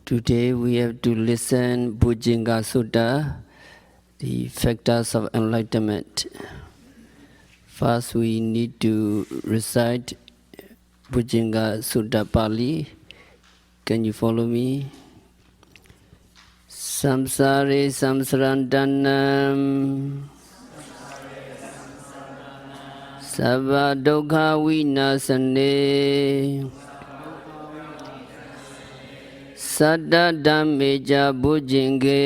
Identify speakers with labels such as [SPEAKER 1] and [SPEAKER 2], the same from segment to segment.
[SPEAKER 1] Today we have to listen Bojjhangha Sutta, the factors of enlightenment. First we need to recite Bojjhangha Sutta Pali. Can you follow me? Samsare samsarantanam Sabba dukkha vinasane Saddha dhammeja bojjhanghe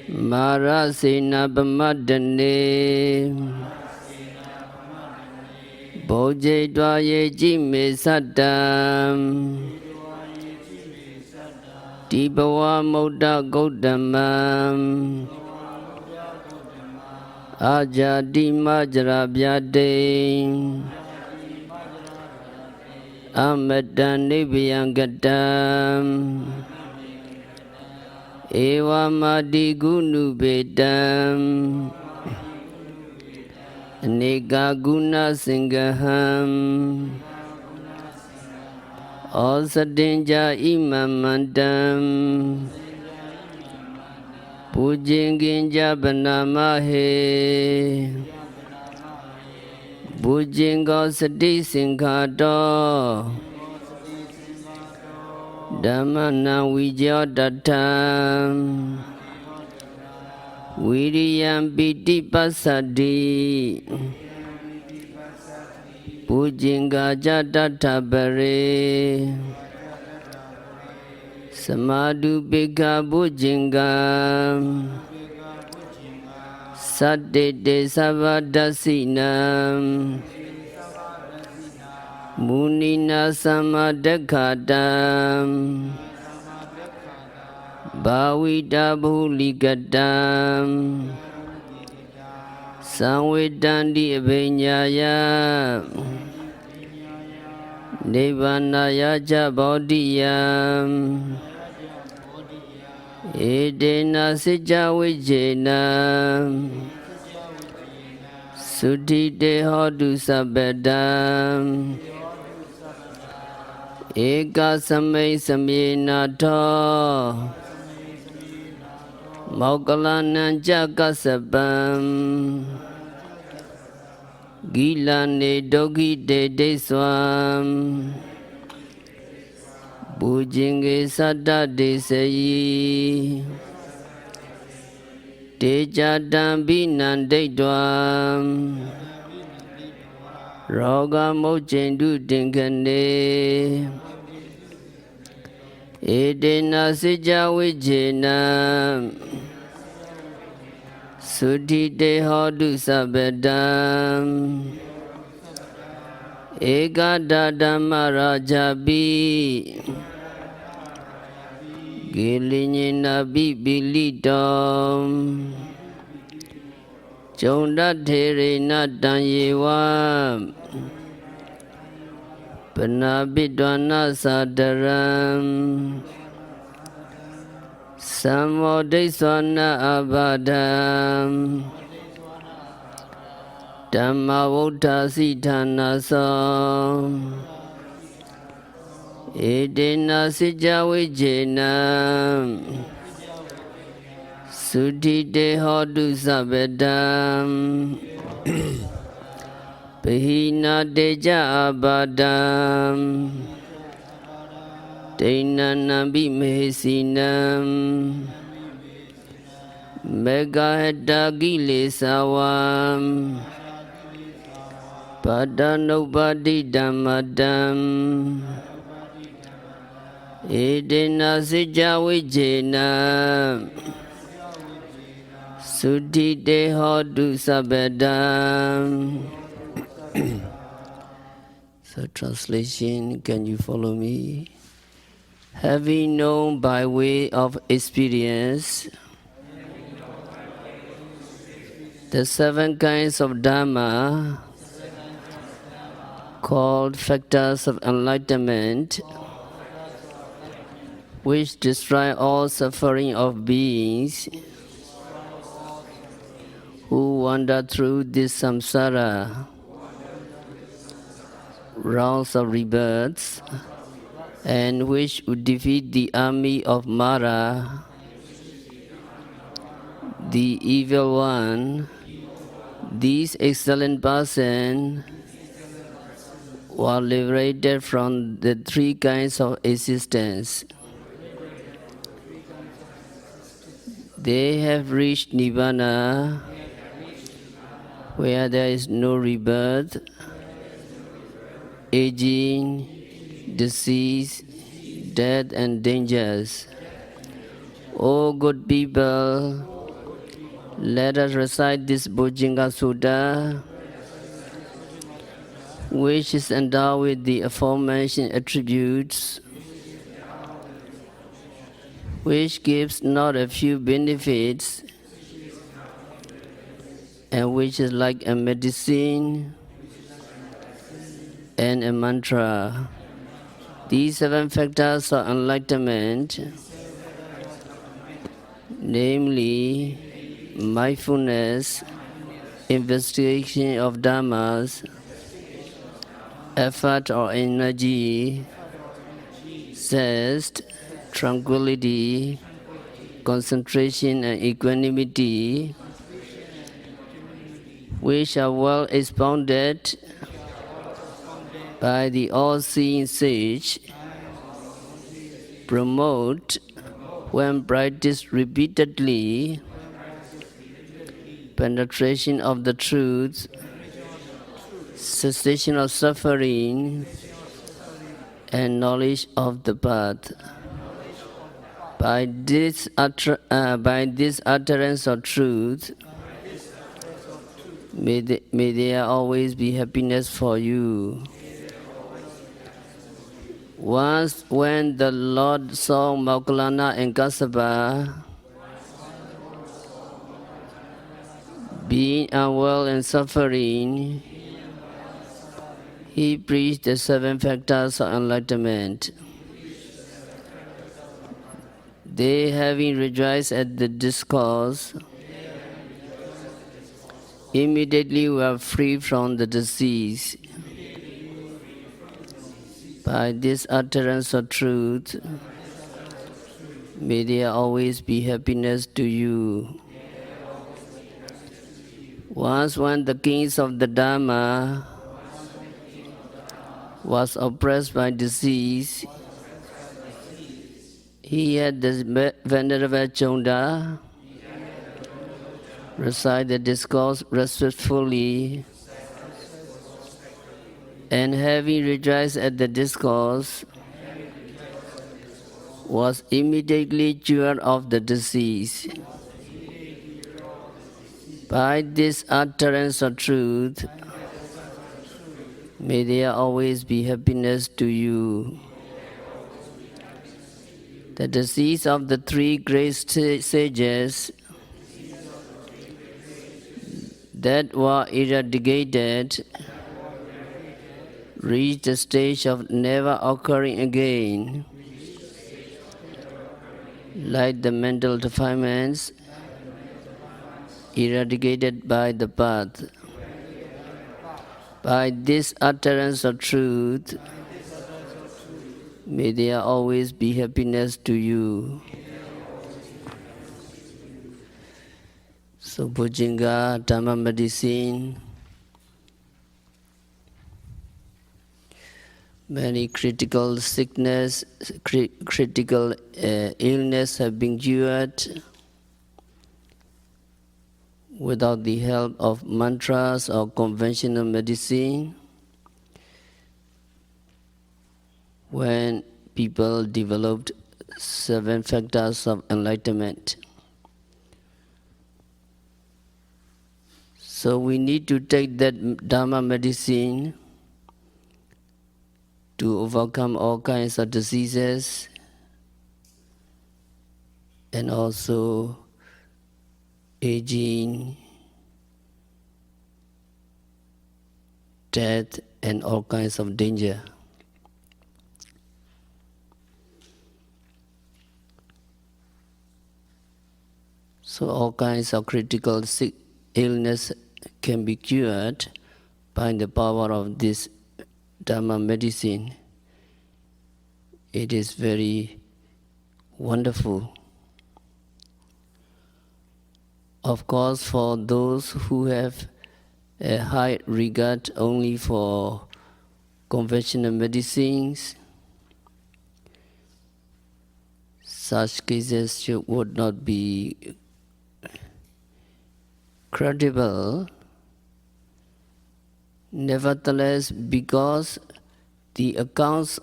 [SPEAKER 1] Marasena pamadane Bojjhedva jime saddham Dibhava Muddha Gauttamam Ajadi Majrabhyade Amadan Nibhyangatam Evamadi Gunubedam Nega Guna Singaham Osadinja imamandam Bojjhanginja banamahe Bojjhanga sati singhato Dhammana vijayadatam Viriyam piti pasadi Bojjhanga jatatabare Samadhu bhikha Bojjhanga Saddete savadasinam Munina samadakhatam Bhavita bhuligatam Samvedandi abhinyaya Nibbanaya ca bodhiyam Edena sija vijjena Suddhite hotu sabbedam Eka samay samyena tho Mokkalanam ca kassapam Gilane dogite deswam Bojjhanghe saddha desayi Tejadam binan deidwam Roga mochendu tingkane Edena sija vijjena Suddhite hotu sabbedam Ekada dhamma rajabi Gilinyena bibilitam Chondathirena tanyewa Panabhidvana sadaram Samodeswana abadam Dhamma vauddha siddhanasam Edena sija vijjena Suddhite hotu sabbedam Pahina deja abadam Dainanam bimehesinam Megaheta gilesavam Padanobadi dhammadam Edena sija vijjena Suddhite hotu sabbedam. So translation, can you follow me? Having known by way of experience the 7 kinds of Dharma called factors of enlightenment, which destroy all suffering of beings who wander through this samsara, rounds of rebirths, and which would defeat the army of Mara, the evil one. These excellent persons were liberated from the three kinds of existence. They have reached Nirvana, where there is no rebirth, aging, disease, death, and dangers. O good people, let us recite this Bojjhangha Sutta, which is endowed with the aforementioned attributes, which gives not a few benefits, and which is like a medicine and a mantra. These 7 factors of enlightenment, namely mindfulness, investigation of dharmas, effort or energy, zest, tranquility, concentration and equanimity, which are well expounded by the all-seeing sage, promote, when practiced repeatedly, penetration of the truth, cessation of suffering, and knowledge of the path. By this utterance of truth, may there always be happiness for you. Once, when the Lord saw Moggallana and Kassapa being unwell and suffering, he preached the 7 factors of enlightenment. They, having rejoiced at the discourse, immediately were free from the disease. By this utterance of truth, may there always be happiness to you. Once, when the kings of the Dharma was oppressed by disease, he had the Venerable Chonda recite the discourse respectfully, and having rejoiced at the discourse, was immediately cured of the disease. By this utterance of truth, may there always be happiness to you. The disease of the 3 great sages that were eradicated reached the stage of never occurring again, like the mental defilements eradicated by the path. By this utterance of truth, may there always be happiness to you. So Bojjhangha, Dharma medicine, many critical sickness, critical illness have been cured without the help of mantras or conventional medicine. When people developed 7 factors of enlightenment. So we need to take that Dharma medicine to overcome all kinds of diseases and also aging, death, and all kinds of danger. So all kinds of critical illness can be cured by the power of this Dharma medicine. it is very wonderful. Of course, for those who have a high regard only for conventional medicines, such cases would not be credible. Nevertheless, because the accounts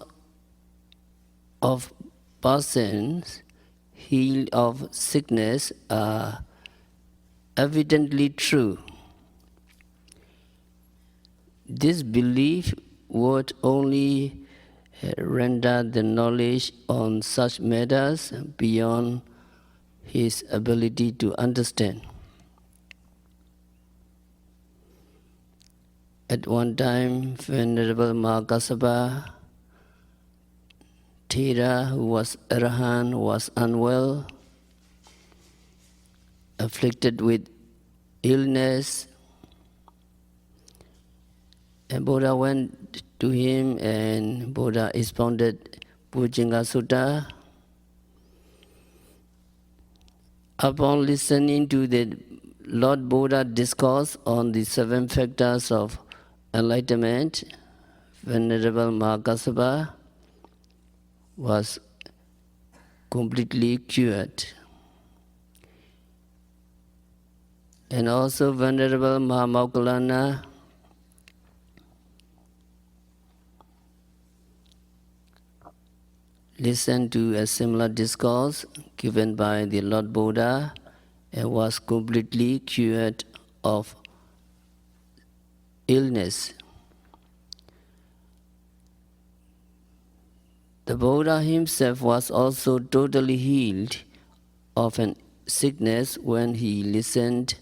[SPEAKER 1] of persons healed of sickness are evidently true, this belief would only render the knowledge on such matters beyond his ability to understand. At one time, Venerable Mahakasapa Thera, who was Arahant, was unwell, afflicted with illness, and Buddha went to him and Buddha expounded Bojjhangha Sutta. Upon listening to the Lord Buddha discourse on the 7 factors of enlightenment, Venerable Mahakasapa was completely cured. And also Venerable Mahamauggallana listened to a similar discourse given by the Lord Buddha and was completely cured of illness. The Buddha himself was also totally healed of an sickness when he listened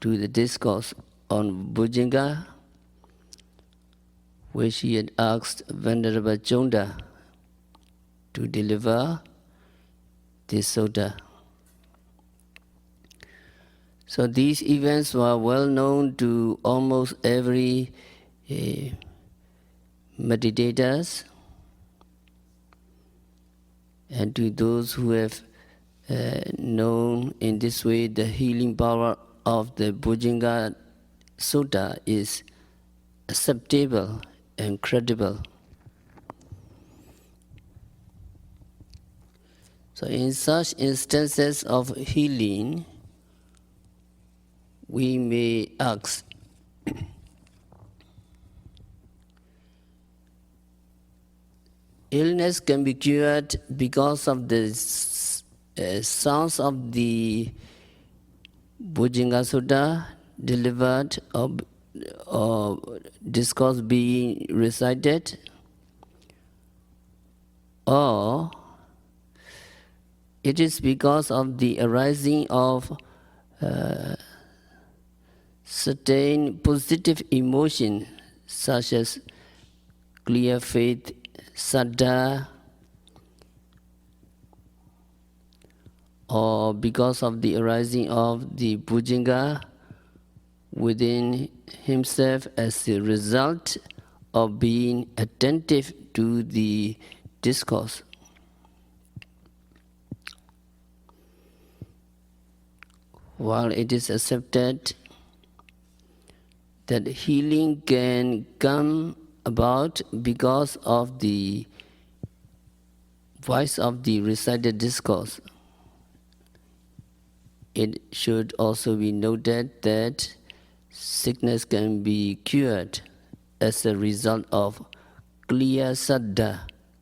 [SPEAKER 1] to the discourse on Bojjhangha, which he had asked Venerable Chonda to deliver this sutta. So these events were well known to almost every meditators and to those who have known in this way the healing power of the Bojjhangha Sutta is acceptable and credible. So in such instances of healing, we may ask, illness can be cured because of the sounds of the Bojjhangha Sutta delivered or discourse being recited, or it is because of the arising of certain positive emotion such as clear faith, saddha, or because of the arising of the Bojjhangha within himself as a result of being attentive to the discourse. While it is accepted that healing can come about because of the voice of the recited discourse, it should also be noted that sickness can be cured as a result of clear saddha,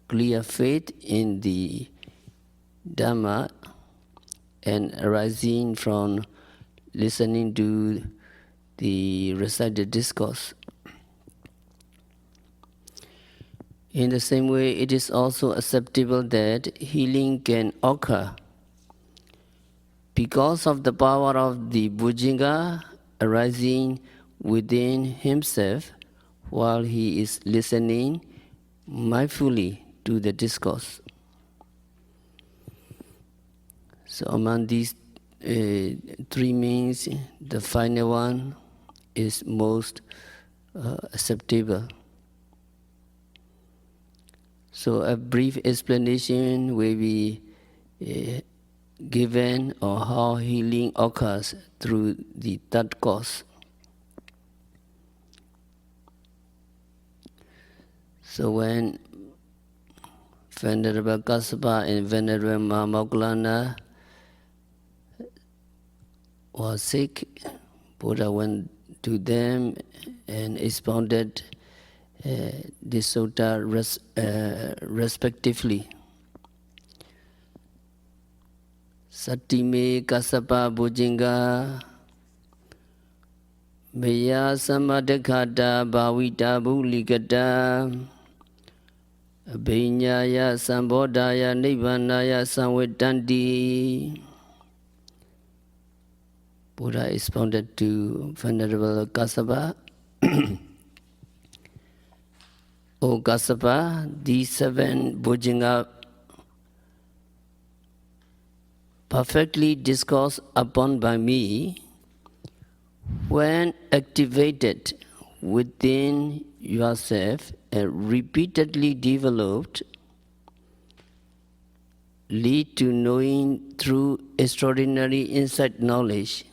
[SPEAKER 1] clear faith in the Dharma, and arising from listening to the recited discourse. In the same way, it is also acceptable that healing can occur because of the power of the Bojjhangha arising within himself while he is listening mindfully to the discourse. So among these 3 means, the final one is most acceptable. So a brief explanation will be given on how healing occurs through the third course. So when Venerable Kassapa and Venerable Mahamoggallana was sick, Buddha went to them and expounded the sutta respectively. Satime Kassapa Bojjhangha Meya Samadekata Bhavita Bhulikata Abhinyaya Sambodhaya Nibbānaya Samveddanti. Buddha expounded to Venerable Kassapa, O Kassapa, these 7 Bojjhangha perfectly discoursed upon by me, when activated within yourself and repeatedly developed, lead to knowing through extraordinary insight knowledge,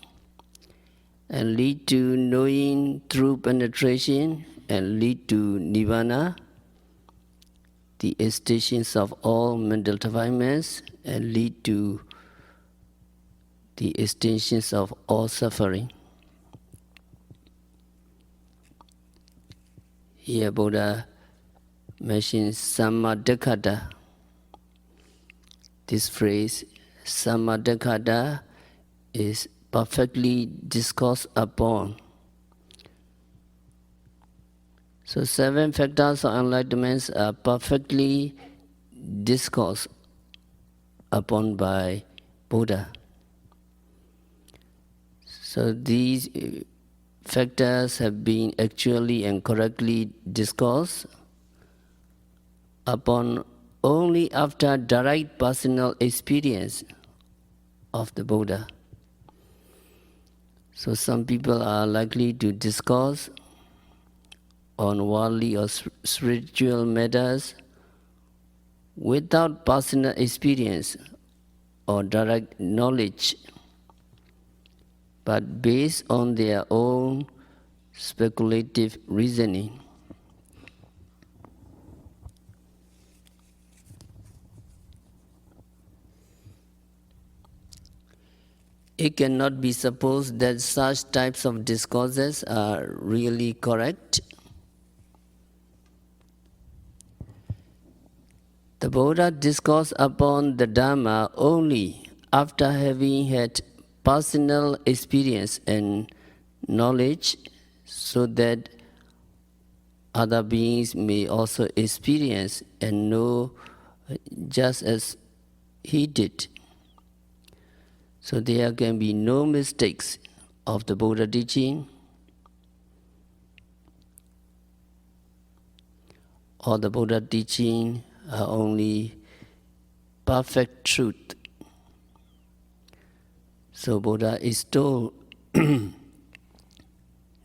[SPEAKER 1] and lead to knowing through penetration, and lead to Nibbana, the extinction of all mental defilements, and lead to the extinction of all suffering. Here Buddha mentions Sammadekkhata. This phrase, Sammadekkhata, is perfectly discoursed upon. So 7 factors of enlightenment are perfectly discoursed upon by Buddha. So these factors have been actually and correctly discoursed upon only after direct personal experience of the Buddha. So some people are likely to discourse on worldly or spiritual matters without personal experience or direct knowledge, but based on their own speculative reasoning. It cannot be supposed that such types of discourses are really correct. The Buddha discoursed upon the Dharma only after having had personal experience and knowledge, so that other beings may also experience and know just as he did. So there can be no mistakes of the Buddha teaching, or the Buddha teaching are only perfect truth. So Buddha is told the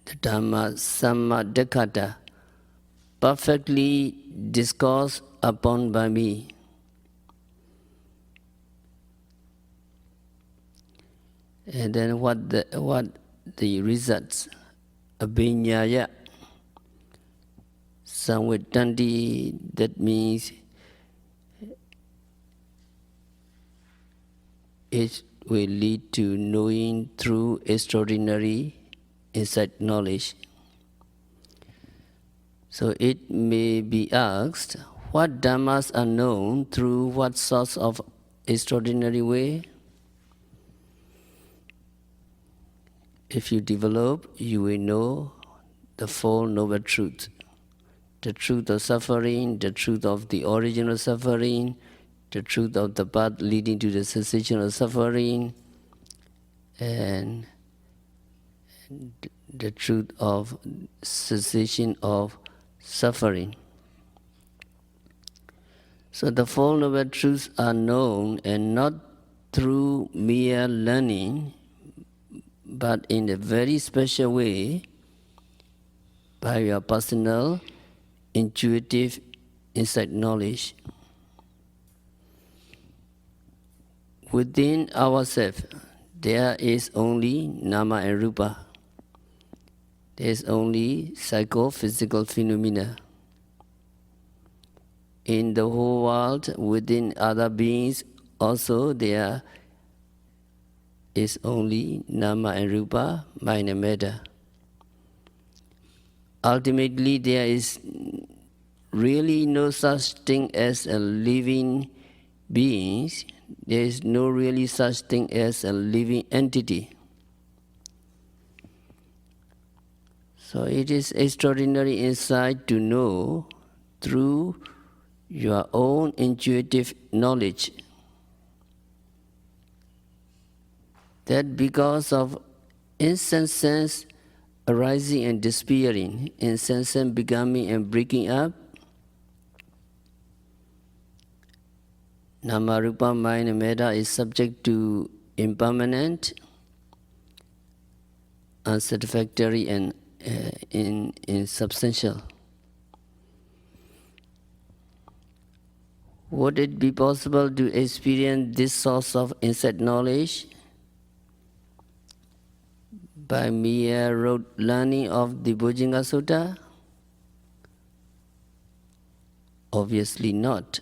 [SPEAKER 1] Dhamma Sammadekkhata, perfectly discoursed upon by me. And then what the results? Abhinyaya Samveddanti, that means it will lead to knowing through extraordinary insight knowledge. So it may be asked, what dhammas are known through what source of extraordinary way? If you develop, you will know the Four Noble Truths. The truth of suffering, the truth of the original suffering, the truth of the path leading to the cessation of suffering, and the truth of cessation of suffering. So the Four Noble Truths are known, and not through mere learning, but in a very special way by your personal intuitive insight knowledge. Within ourselves, there is only nama and rupa. There is only psychophysical phenomena. In the whole world, within other beings, also there is only nama and rupa, mind and matter. Ultimately, there is really no such thing as a living being. There is no really such thing as a living entity. So it is extraordinary insight to know through your own intuitive knowledge that because of incessant arising and disappearing, incessant becoming and breaking up, nama, rupa, mind and matter is subject to impermanent, unsatisfactory and insubstantial. Would it be possible to experience this source of insight knowledge by mere rote learning of the Bojjhangha Sutta? Obviously not.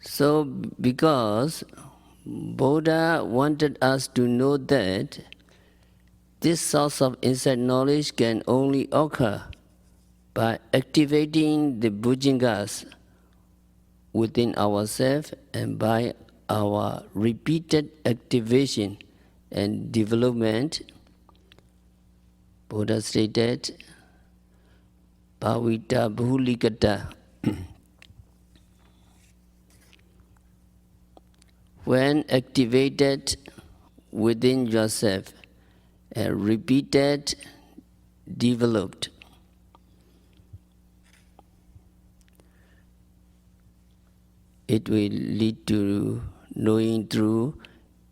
[SPEAKER 1] So, because Buddha wanted us to know that this source of insight knowledge can only occur by activating the Bojjhangas within ourselves and by our repeated activation and development, Buddha stated, Bhavita Bhulikata. When activated within yourself and repeated, developed, it will lead to knowing through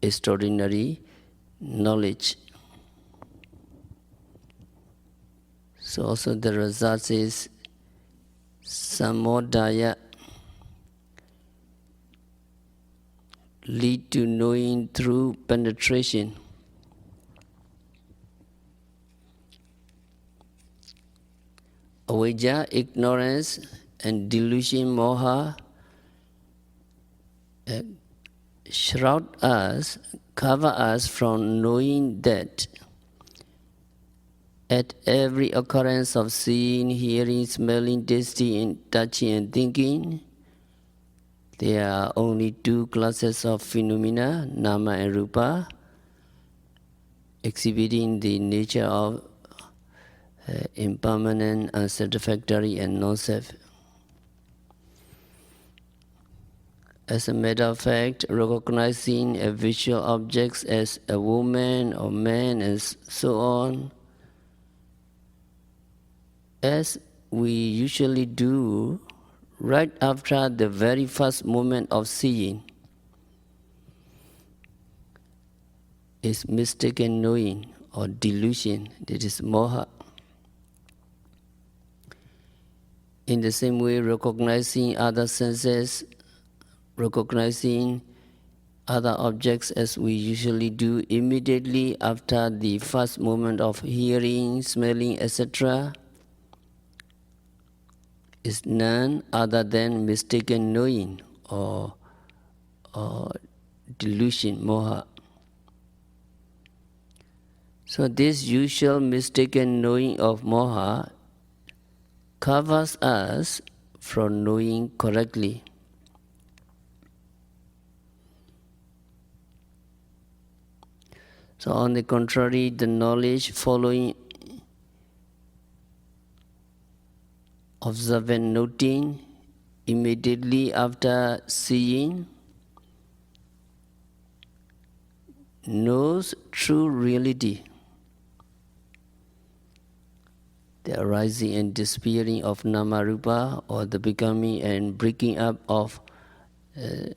[SPEAKER 1] extraordinary knowledge. So also the result is samodaya, lead to knowing through penetration. Avijja, ignorance, and delusion, moha, shroud us, cover us from knowing that at every occurrence of seeing, hearing, smelling, tasting, touching, and thinking, there are only two classes of phenomena, nama and rupa, exhibiting the nature of impermanent, unsatisfactory, and non-self. As a matter of fact, recognizing a visual objects as a woman or man and so on, as we usually do right after the very first moment of seeing, is mistaken knowing or delusion, that is moha. In the same way, recognizing other senses, recognizing other objects as we usually do immediately after the first moment of hearing, smelling, etc., is none other than mistaken knowing or delusion, moha. So this usual mistaken knowing of moha covers us from knowing correctly. So on the contrary, the knowledge following observant noting immediately after seeing knows true reality, the arising and disappearing of nama rupa, or the becoming and breaking up of the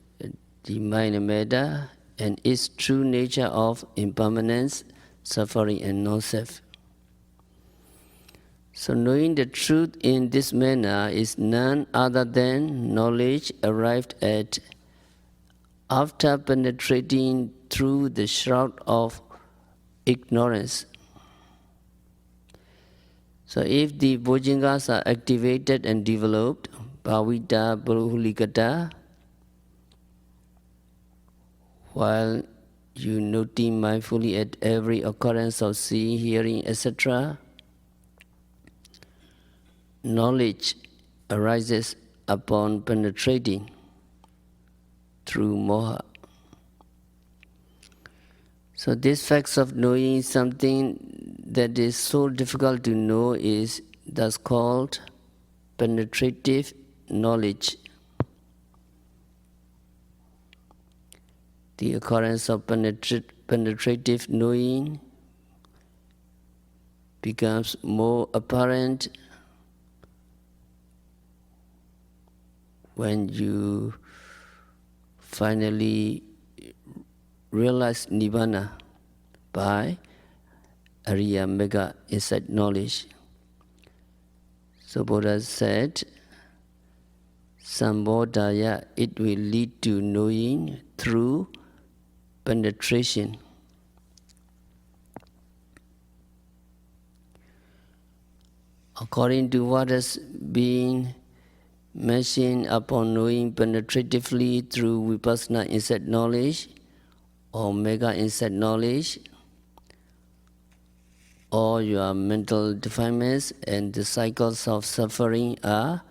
[SPEAKER 1] mind and matter, and its true nature of impermanence, suffering, and non-self. So knowing the truth in this manner is none other than knowledge arrived at after penetrating through the shroud of ignorance. So if the Bojjhangas are activated and developed, Bhavita, Bahulikata, while you noting mindfully at every occurrence of seeing, hearing, etc., knowledge arises upon penetrating through moha. So this facts of knowing something that is so difficult to know is thus called penetrative knowledge. The occurrence of penetrative knowing becomes more apparent when you finally realize Nibbana by Ariya Mega insight knowledge. So Buddha said, Sambodhaya, it will lead to knowing through penetration. According to what has been mentioned upon knowing penetratively through Vipassana insight knowledge or Mega insight knowledge, all your mental defilements and the cycles of suffering are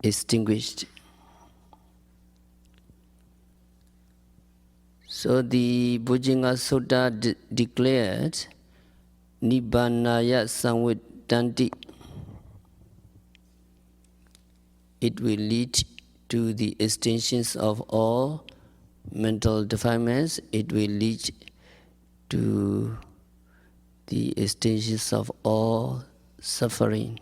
[SPEAKER 1] extinguished. So the Bojjhanga Sutta declared, Nibbanaya Samvittanti. It will lead to the extinctions of all mental defilements. It will lead to the extinctions of all suffering.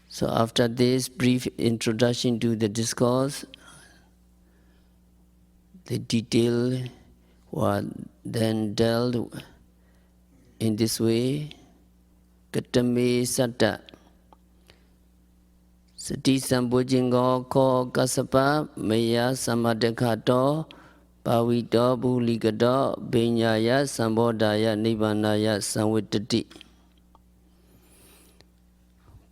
[SPEAKER 1] So after this brief introduction to the discourse, the detail was then dealt in this way. Katame Satta Sati Sambojjhango Ko Kasapa Maya Samadakato Pavito Bhuligado Benyaya Sambodhaya Nibbanaya Samvittati.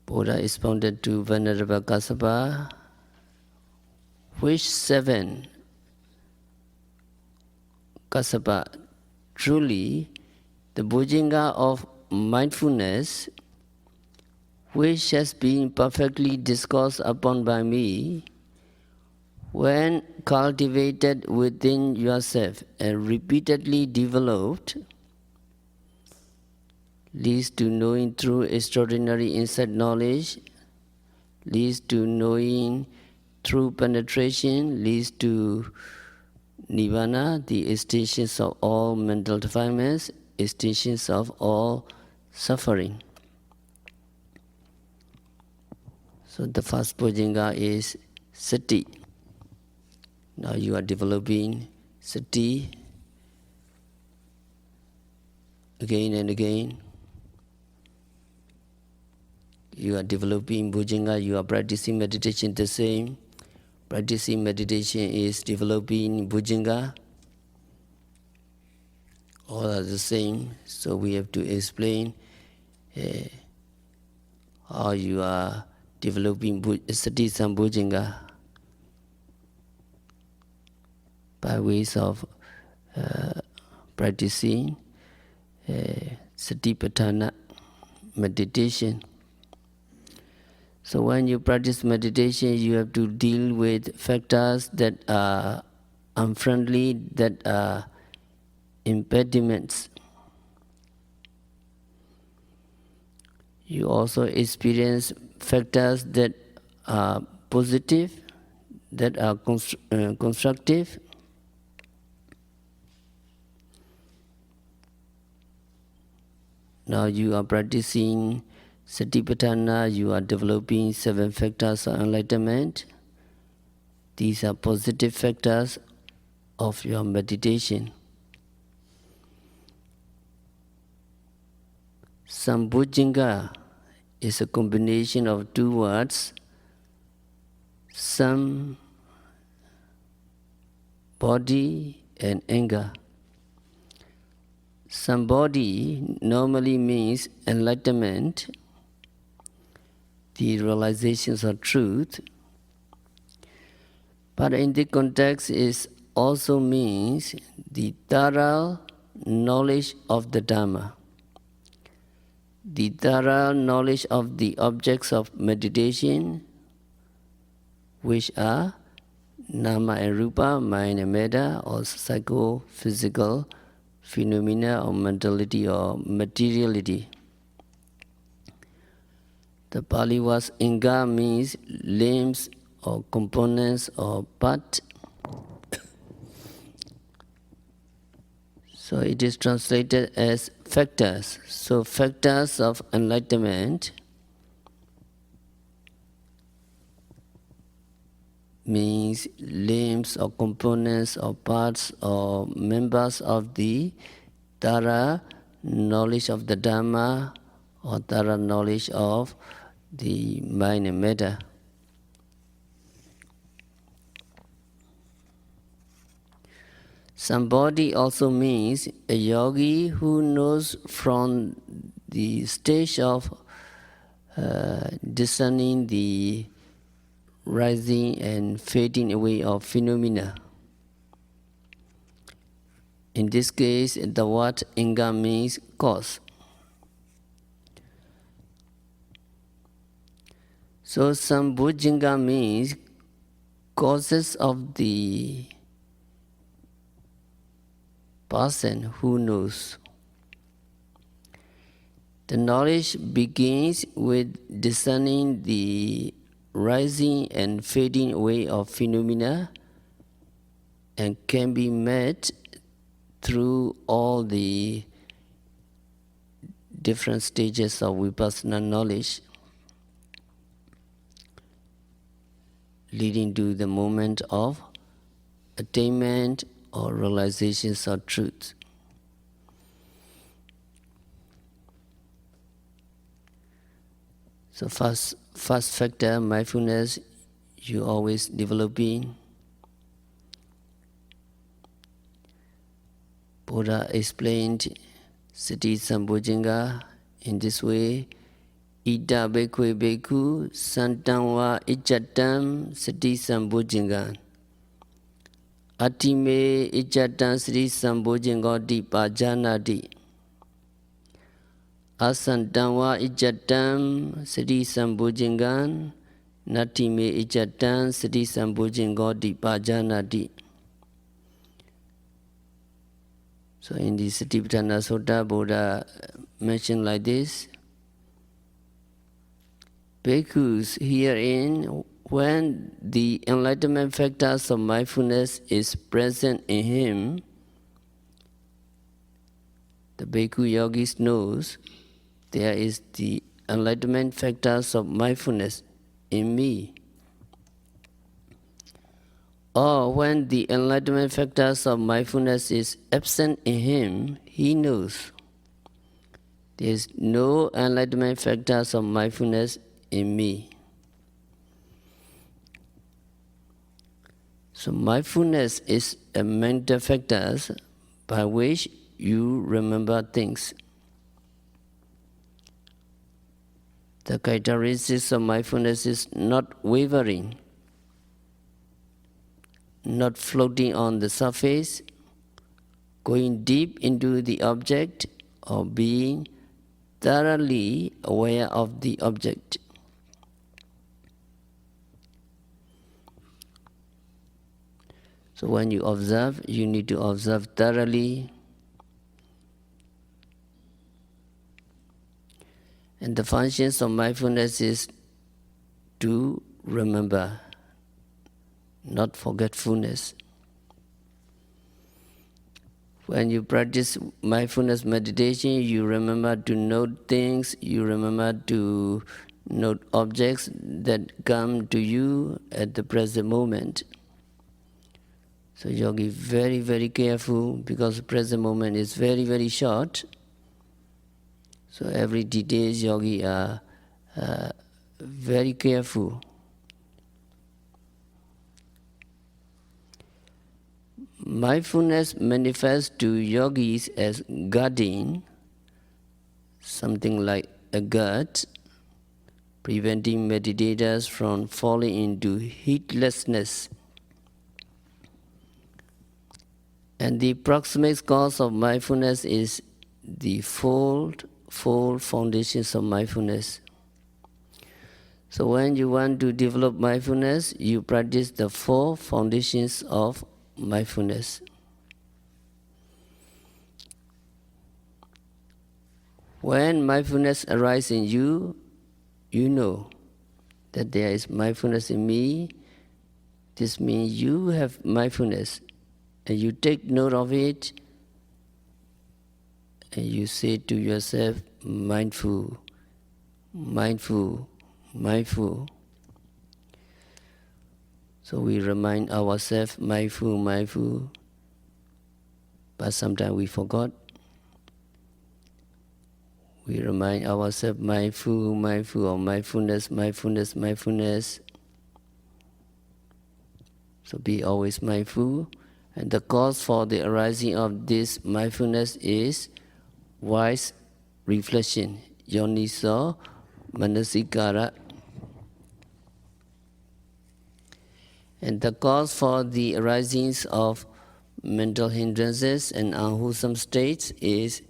[SPEAKER 1] Buddha expounded to Venerable Kassapa, which seven Kassapa, truly the Bojjhanga of mindfulness, which has been perfectly discoursed upon by me, when cultivated within yourself and repeatedly developed, leads to knowing through extraordinary insight knowledge, leads to knowing through penetration, leads to Nibbana, the extinctions of all mental defilements, extinctions of all suffering. So the first Bojjhanga is Sati. Now you are developing Sati again and again. You are developing Bojjhanga, you are practicing meditation the same. Practicing meditation is developing Bojjhanga. All are the same. So we have to explain how you are developing Sati Sambojjhanga by ways of practicing Satipatthana meditation. So when you practice meditation, you have to deal with factors that are unfriendly, that are impediments. You also experience factors that are positive, that are constructive. Now you are practicing Satipatthana, you are developing 7 factors of enlightenment. These are positive factors of your meditation. Bojjhangha is a combination of two words, some body and anger. Body normally means enlightenment, the realizations of truth, but in this context it also means the thorough knowledge of the Dharma, the thorough knowledge of the objects of meditation, which are nama and rupa, mind and matter, or psycho-physical phenomena or mentality or materiality. The Pali word inga means limbs or components or part. So it is translated as factors. So factors of enlightenment means limbs or components or parts or members of the thorough knowledge of the Dharma or thorough knowledge of the mind and matter. Somebody also means a yogi who knows from the stage of discerning the rising and fading away of phenomena. In this case, the word inga means cause. So Bojjhangha means causes of the person who knows. The knowledge begins with discerning the rising and fading away of phenomena and can be met through all the different stages of vipassana knowledge, leading to the moment of attainment or realizations of truth. So first factor, mindfulness, you always developing. Buddha explained Sati Sambojjhanga in this way. Ida Bhekkhve Bhikkhu Santam Va Ijjatam Sati Sambojjhanga Atime Ijjatam Sati Sambojjhangati Bojjhanati Asantam Va Ijjatam Sati Sambojjhanga Natime Ijjatam Sati Sambojjhangati Bojjhanati. So in the Satipatthana Sutta, Buddha mentioned like this. Bhikkhus, herein, when the enlightenment factors of mindfulness is present in him, the Bhikkhu yogis knows there is the enlightenment factors of mindfulness in me. Or when the enlightenment factors of mindfulness is absent in him, he knows there is no enlightenment factors of mindfulness in me. So mindfulness is a mental factor by which you remember things. The characteristics of mindfulness is not wavering, not floating on the surface, going deep into the object, or being thoroughly aware of the object. So when you observe, you need to observe thoroughly. And the functions of mindfulness is to remember, not forgetfulness. When you practice mindfulness meditation, you remember to note things, you remember to note objects that come to you at the present moment. So yogi, very careful, because the present moment is very short. So every detail yogi are very careful. Mindfulness manifests to yogis as guarding, something like a guard, preventing meditators from falling into heedlessness. And the proximate cause of mindfulness is the four foundations of mindfulness. So when you want to develop mindfulness, you practice the 4 foundations of mindfulness. When mindfulness arises in you, you know that there is mindfulness in me. This means you have mindfulness, and you take note of it, and you say to yourself, mindful, mindful, mindful. So we remind ourselves, mindful, mindful, but sometimes we forgot. We remind ourselves, mindful, mindful, or mindfulness, mindfulness, mindfulness. So be always mindful. And the cause for the arising of this mindfulness is wise reflection, yoniso manasikara. And the cause for the arising of mental hindrances and unwholesome states is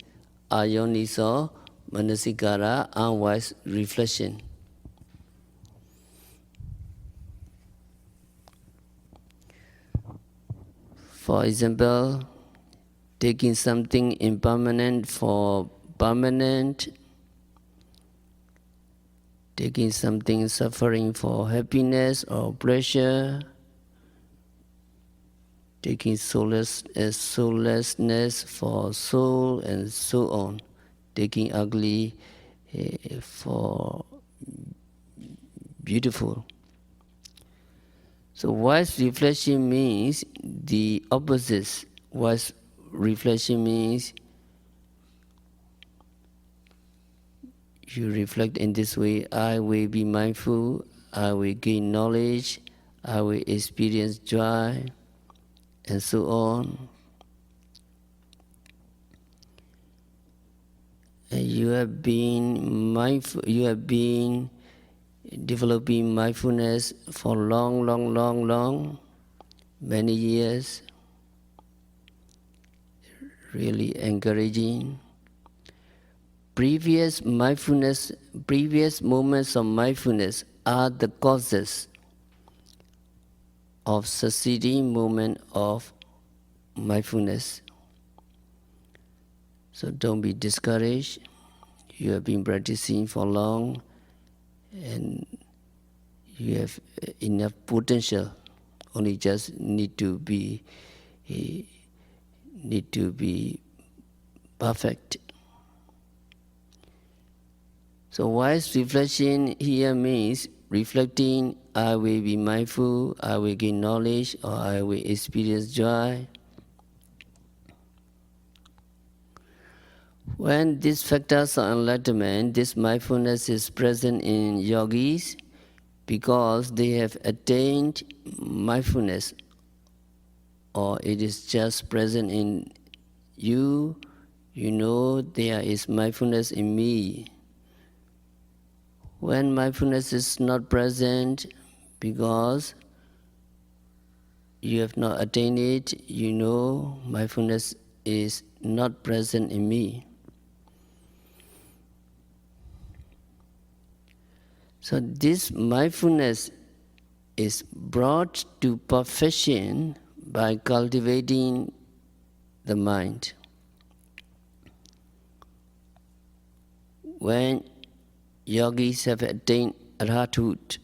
[SPEAKER 1] ayoniso manasikara, unwise reflection. For example, taking something impermanent for permanent, taking something suffering for happiness or pleasure, taking soullessness for soul, and so on, taking ugly for beautiful. So wise reflection means the opposite. Wise reflection means you reflect in this way: I will be mindful, I will gain knowledge, I will experience joy, and so on. And you have been mindful, you have been developing mindfulness for long, many years. Really encouraging. Previous moments of mindfulness are the causes of succeeding moment of mindfulness. So don't be discouraged. You have been practicing for long and you have enough potential. Only just need to be perfect. So wise reflection here means reflecting, I will be mindful, I will gain knowledge, or I will experience joy. When these factors of enlightenment, this mindfulness is present in yogis because they have attained mindfulness, or it is just present in you, you know there is mindfulness in me. When mindfulness is not present because you have not attained it, you know mindfulness is not present in me. So this mindfulness is brought to perfection by cultivating the mind. When yogis have attained arhatut,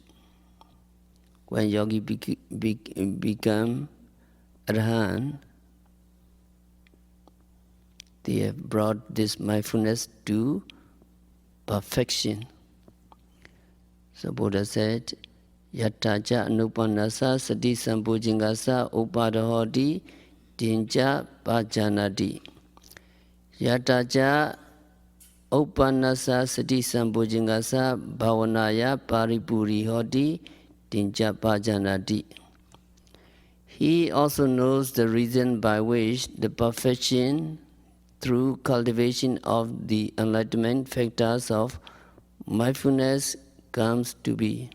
[SPEAKER 1] when yogi become arhan, they have brought this mindfulness to perfection. So Buddha said, Yattaja anupanasa sati sambojjhangasa upadahoti dinja pajanati. Yattaja Uppanasa sati sambojjhangasa bhavanaya paripuri hoti tinja bhajanati. He also knows the reason by which the perfection through cultivation of the enlightenment factors of mindfulness comes to be.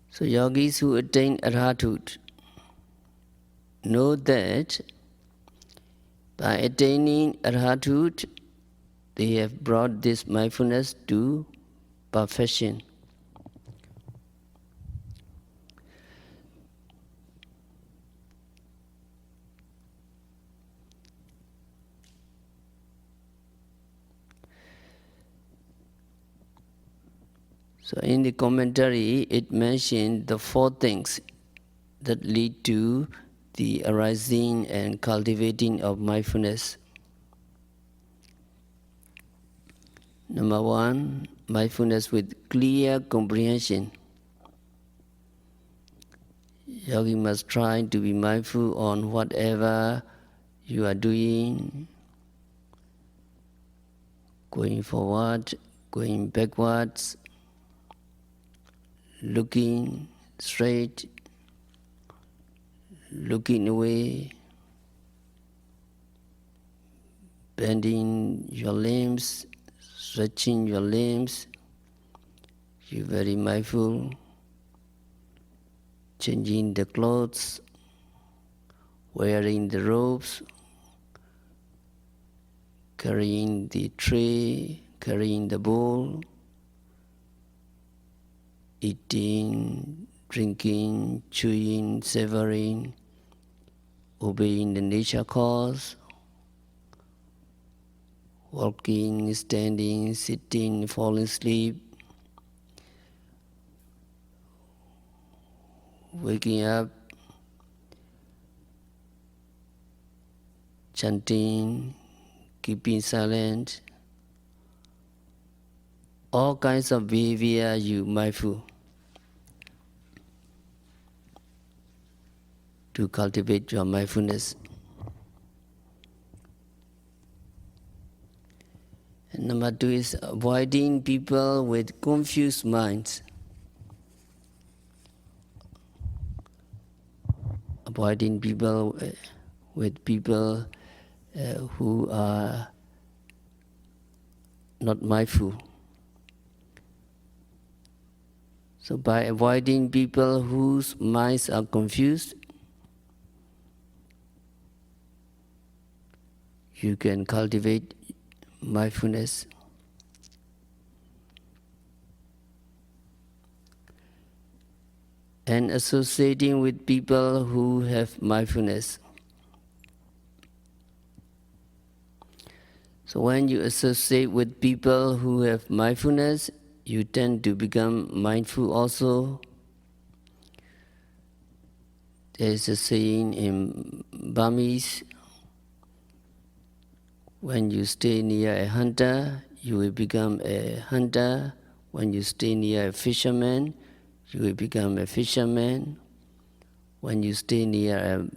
[SPEAKER 1] So yogis who attain arhatut know that by attaining arhatut, they have brought this mindfulness to perfection. So in the commentary, it mentioned the 4 things that lead to the arising and cultivating of mindfulness. Number 1, mindfulness with clear comprehension. Yogi must try to be mindful on whatever you are doing, going forward, going backwards, looking straight, looking away, bending your limbs, stretching your limbs. You're very mindful. Changing the clothes, wearing the robes, carrying the tray, carrying the bowl, eating, drinking, chewing, savoring, obeying the nature cause, walking, standing, sitting, falling asleep, waking up, chanting, keeping silent, all kinds of behavior you mindful to cultivate your mindfulness. And number 2 is avoiding people with confused minds. Avoiding people with people who are not mindful. So by avoiding people whose minds are confused, you can cultivate mindfulness. And associating with people who have mindfulness. So when you associate with people who have mindfulness, you tend to become mindful also. There is a saying in Burmese, when you stay near a hunter, you will become a hunter. When you stay near a fisherman, you will become a fisherman. When you stay near a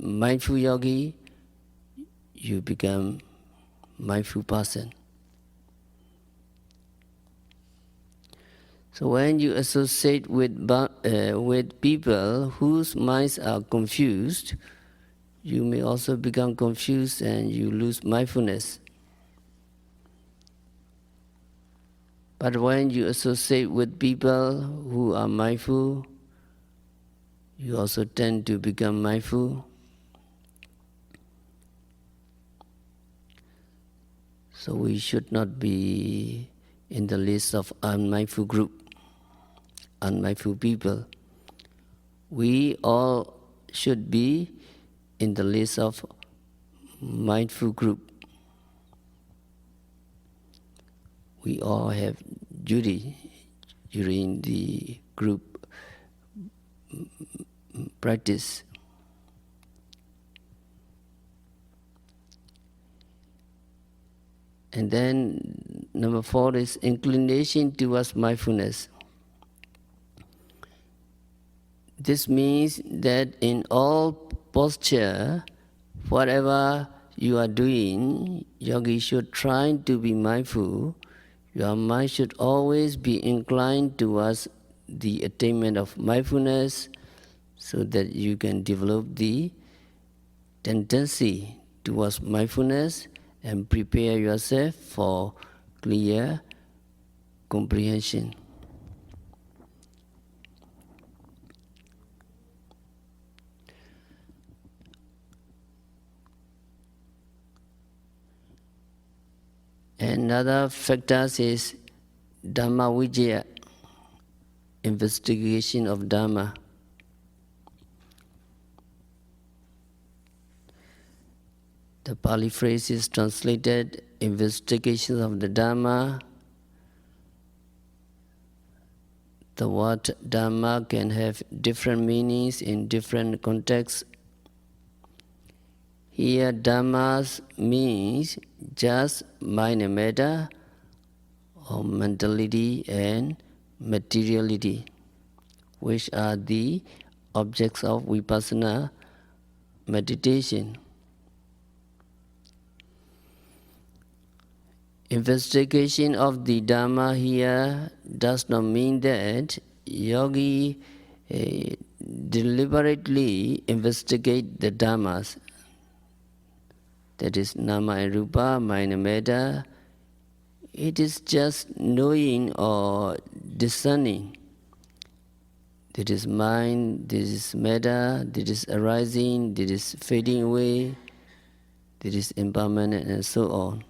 [SPEAKER 1] mindful yogi, you become mindful person. So when you associate with people whose minds are confused, you may also become confused and you lose mindfulness. But when you associate with people who are mindful, you also tend to become mindful. So we should not be in the list of unmindful group, unmindful people. We all should be in the list of mindful group. We all have duty during the group practice. And then number 4 is inclination towards mindfulness. This means that in all posture, whatever you are doing, yogi should try to be mindful. Your mind should always be inclined towards the attainment of mindfulness so that you can develop the tendency towards mindfulness and prepare yourself for clear comprehension. Another factor is Dharma Vijaya, investigation of Dharma. The Pali phrase is translated investigation of the Dharma. The word Dharma can have different meanings in different contexts. Here, Dhammas means just mind and matter, or mentality and materiality, which are the objects of vipassana meditation. Investigation of the Dharma here does not mean that yogi deliberately investigate the Dhammas. That is nama and rupa, mind and matter. It is just knowing or discerning. This is mind, this is matter, this is arising, this is fading away, this is impermanent, and so on.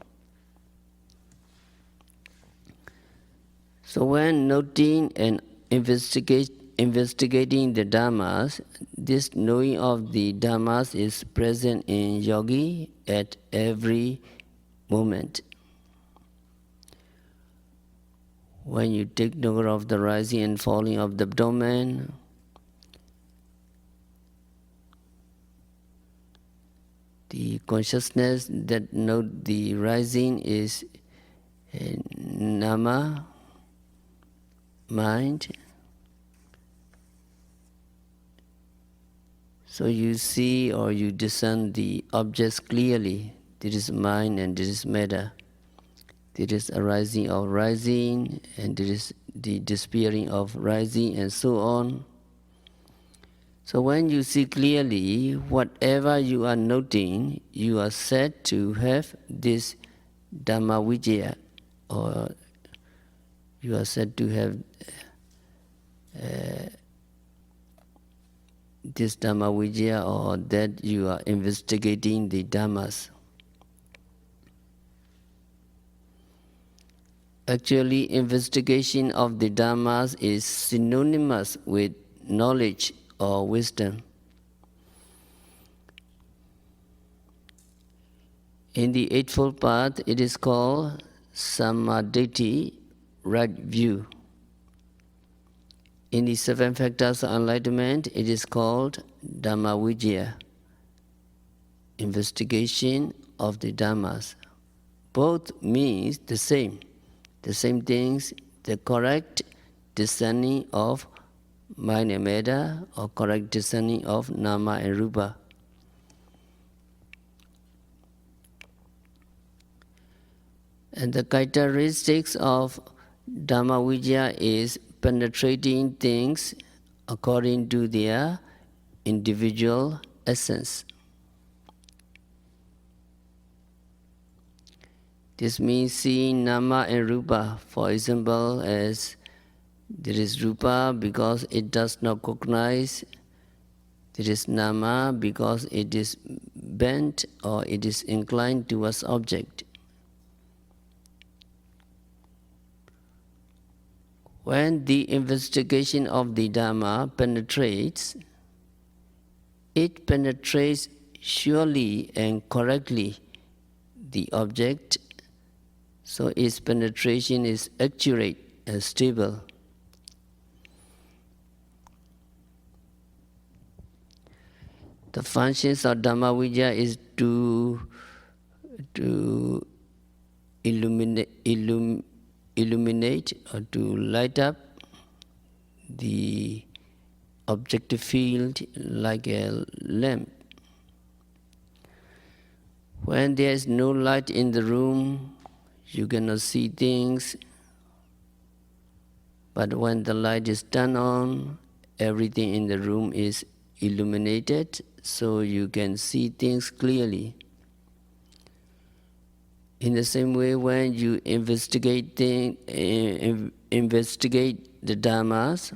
[SPEAKER 1] So when noting and investigating the Dhammas, this knowing of the Dhammas is present in yogi at every moment. When you take note of the rising and falling of the abdomen, the consciousness that note the rising is nama, mind. So you see or you discern the objects clearly. This is mind and this is matter. This is arising of rising and this is the disappearing of rising and so on. So when you see clearly whatever you are noting, you are said to have this Dhamma Vijaya, or you are said to have this Dhamma Vijaya, or that you are investigating the Dhammas. Actually, investigation of the Dhammas is synonymous with knowledge or wisdom. In the Eightfold Path, it is called Samadhi, right view. In the Seven Factors of Enlightenment, it is called Dhamma Vijaya, investigation of the Dhammas. Both means the same things, the correct discerning of mind and matter, or correct discerning of nama and rupa. And the characteristics of Dhamma Vijaya is penetrating things according to their individual essence. This means seeing nama and rupa, for example, as there is rupa because it does not cognize, there is nama because it is bent or it is inclined towards object. When the investigation of the Dhamma penetrates, it penetrates surely and correctly the object, so its penetration is accurate and stable. The functions of Dhamma Vijaya is to illuminate or to light up the objective field like a lamp. When there is no light in the room, you cannot see things. But when the light is turned on, everything in the room is illuminated, so you can see things clearly. In the same way, when you investigate the Dharmas,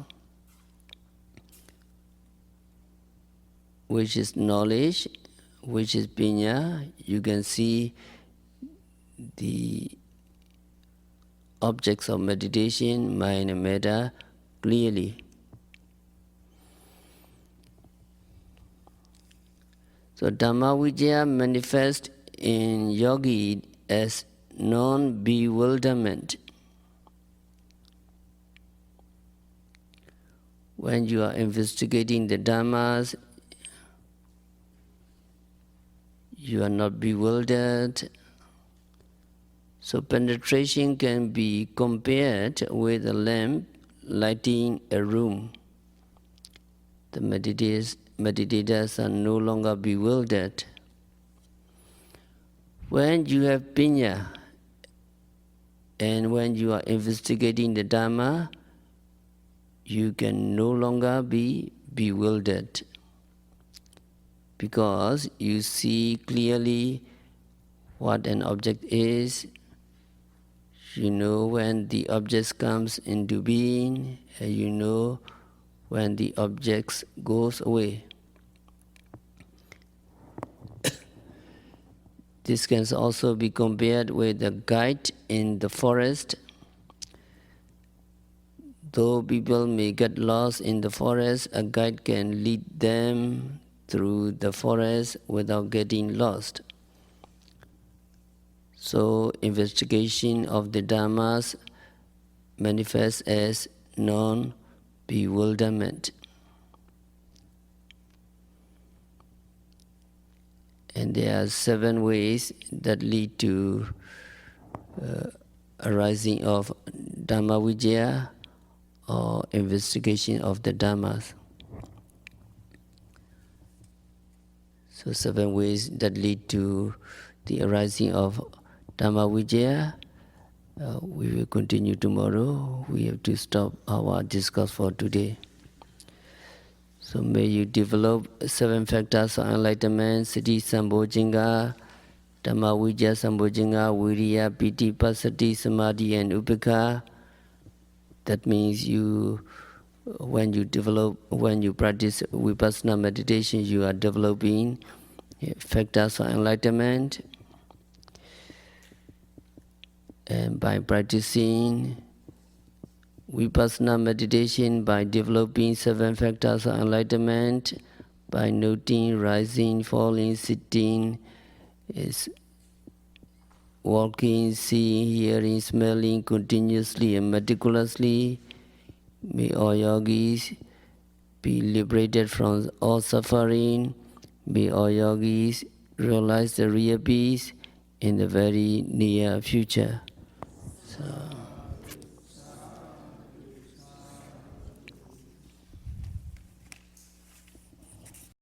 [SPEAKER 1] which is knowledge, which is Pinya, you can see the objects of meditation, mind and metta, clearly. So Dhamma Vijaya manifests in yogi as non-bewilderment. When you are investigating the Dhammas, you are not bewildered. So penetration can be compared with a lamp lighting a room. The meditators are no longer bewildered. When you have pinya and when you are investigating the Dhamma, you can no longer be bewildered because you see clearly what an object is. You know when the object comes into being, and you know when the object goes away. This can also be compared with a guide in the forest. Though people may get lost in the forest, a guide can lead them through the forest without getting lost. So, investigation of the Dhammas manifests as non-bewilderment. And there are 7 ways that lead to arising of Dhamma Vijaya or investigation of the Dhammas. So 7 ways that lead to the arising of Dhamma Vijaya. We will continue tomorrow. We have to stop our discourse for today. So may you develop 7 factors of enlightenment: Sati Sambojjhanga, Dhamma Vijaya Sambojjhanga, Viriya, Piti, Pasati, Samadhi and Upekkha. That means when you practice vipassana meditation, you are developing factors of enlightenment. And by practicing vipassana meditation, by developing 7 factors of enlightenment, by noting rising, falling, sitting, walking, seeing, hearing, smelling continuously and meticulously, may all yogis be liberated from all suffering. May all yogis realize the real peace in the very near future. So.